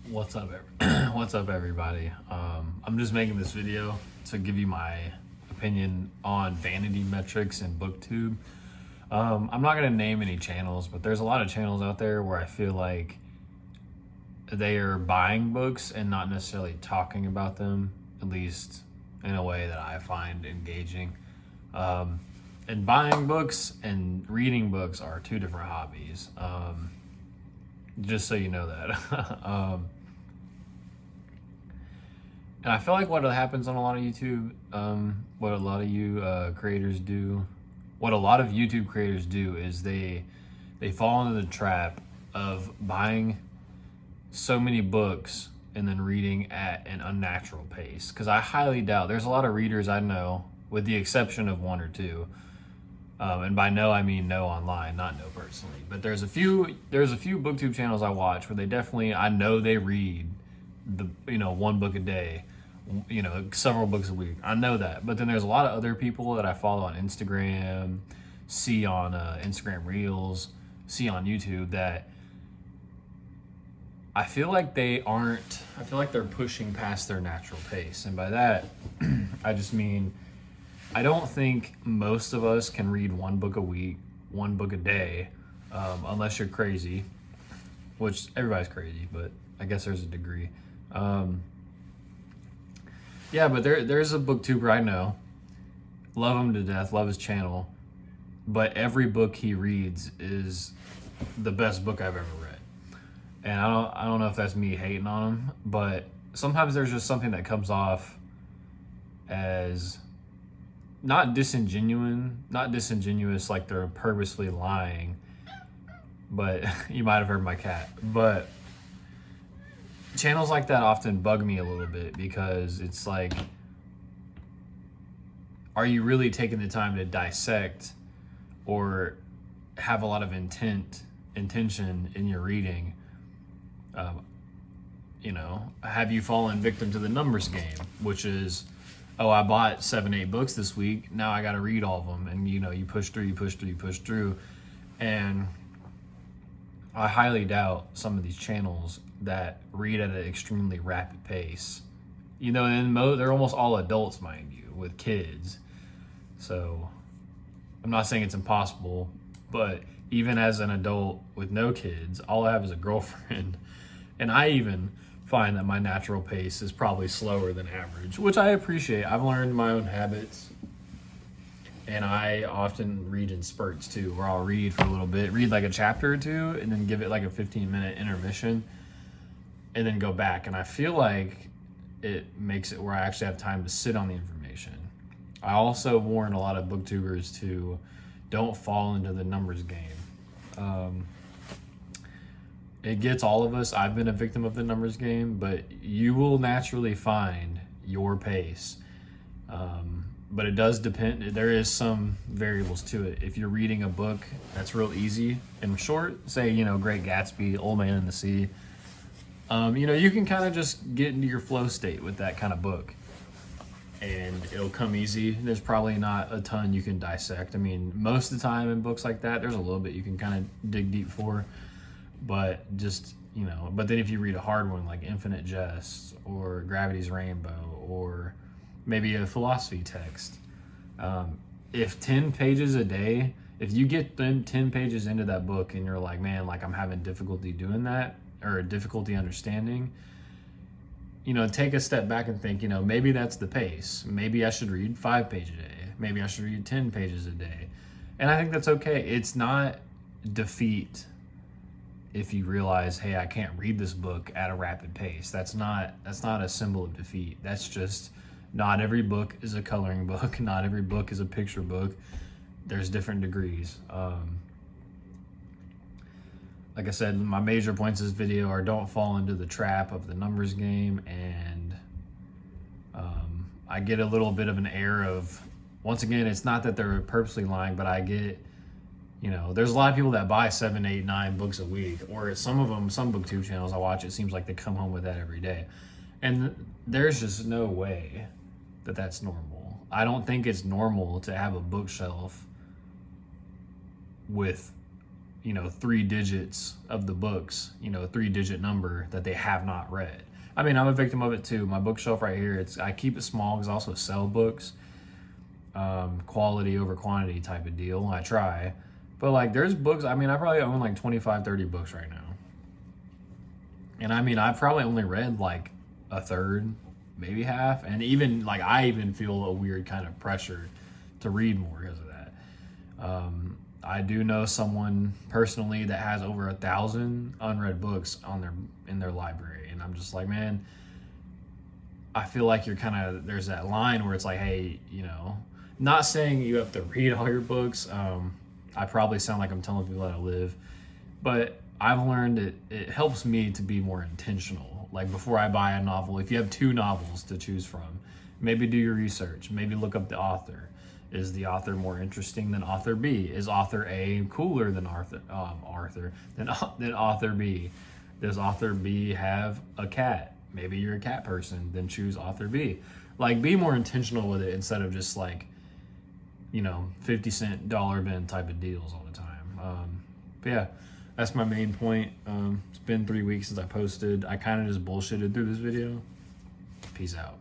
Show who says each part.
Speaker 1: What's up, what's up, everybody? I'm just making this video to give you my opinion on vanity metrics and booktube. I'm not gonna name any channels, but there's a lot of channels out there where I feel like they are buying books and not necessarily talking about them, at least in a way that I find engaging. And buying books and reading books are two different hobbies. Just so you know that. And I feel like what happens on a lot of YouTube, what a lot of you creators do, what a lot of YouTube creators do is they fall into the trap of buying so many books and then reading at an unnatural pace. Because I highly doubt, there's a lot of readers I know, with the exception of one or two, and by no I mean no online, not no personally, but there's a few booktube channels I watch where they definitely, I know they read one book a day, several books a week. I know that. But then there's a lot of other people that I follow on Instagram, see on Instagram Reels, see on YouTube that I feel like they're pushing past their natural pace. And by that, I just mean, I don't think most of us can read one book a week, one book a day, unless you're crazy, which everybody's crazy, but I guess there's a degree. Yeah, but there's a booktuber I know, love him to death, love his channel, but every book he reads is the best book I've ever read. And I don't know if that's me hating on him, but sometimes there's just something that comes off as not disingenuous like they're purposely lying, but you might have heard my cat. But channels like that often bug me a little bit because it's like, are you really taking the time to dissect or have a lot of intention in your reading? Have you fallen victim to the numbers game, which is, oh, I bought 7-8 books this week, now I got to read all of them, and you push through, and I highly doubt some of these channels that read at an extremely rapid pace. And they're almost all adults, mind you, with kids. So I'm not saying it's impossible, but even as an adult with no kids, all I have is a girlfriend. And I even find that my natural pace is probably slower than average, which I appreciate. I've learned my own habits. And I often read in spurts too, where I'll read for a little bit, read like a chapter or two, and then give it like a 15-minute intermission, and then go back. And I feel like it makes it where I actually have time to sit on the information. I also warn a lot of booktubers to don't fall into the numbers game. It gets all of us. I've been a victim of the numbers game, but you will naturally find your pace. But it does depend. There is some variables to it. If you're reading a book that's real easy and short, say, Great Gatsby, Old Man and the Sea, you can kind of just get into your flow state with that kind of book. And it'll come easy. There's probably not a ton you can dissect. I mean, most of the time in books like that, there's a little bit you can kind of dig deep for. But but then if you read a hard one like Infinite Jest or Gravity's Rainbow or maybe a philosophy text, if 10 pages a day, if you get them 10 pages into that book and you're like, man, like I'm having difficulty doing that or difficulty understanding, take a step back and think, maybe that's the pace. Maybe I should read 5 pages a day. Maybe I should read 10 pages a day. And I think that's okay. It's not defeat if you realize, hey, I can't read this book at a rapid pace. That's not a symbol of defeat. That's just, not every book is a coloring book. Not every book is a picture book. There's different degrees. Like I said, my major points of this video are don't fall into the trap of the numbers game, and I get a little bit of an air of, once again, it's not that they're purposely lying, but I get, there's a lot of people that buy 7, 8, 9 books a week, or some booktube channels I watch, it seems like they come home with that every day. And there's just no way that that's normal. I don't think it's normal to have a bookshelf with 3 digits of the books, 3-digit number that they have not read. I mean, I'm a victim of it too. My bookshelf right here, I keep it small because I also sell books. Quality over quantity type of deal. I try. But like there's books, I probably own like 25, 30 books right now. And I've probably only read like a third, maybe half. And even like I even feel a weird kind of pressure to read more because of that. I do know someone personally that has over 1,000 unread books in their library, and I'm just like, man, I feel like you're there's that line where it's like, hey, not saying you have to read all your books. I probably sound like I'm telling people how to live, but I've learned it helps me to be more intentional. Like before I buy a novel, if you have 2 novels to choose from, maybe do your research, maybe look up the author. Is the author more interesting than author B? Is author A cooler than than author B? Does author B have a cat? Maybe you're a cat person, then choose author B. Like, be more intentional with it instead of just like, 50-cent dollar bin type of deals all the time. But yeah, that's my main point. It's been 3 weeks since I posted. I kind of just bullshitted through this video. Peace out.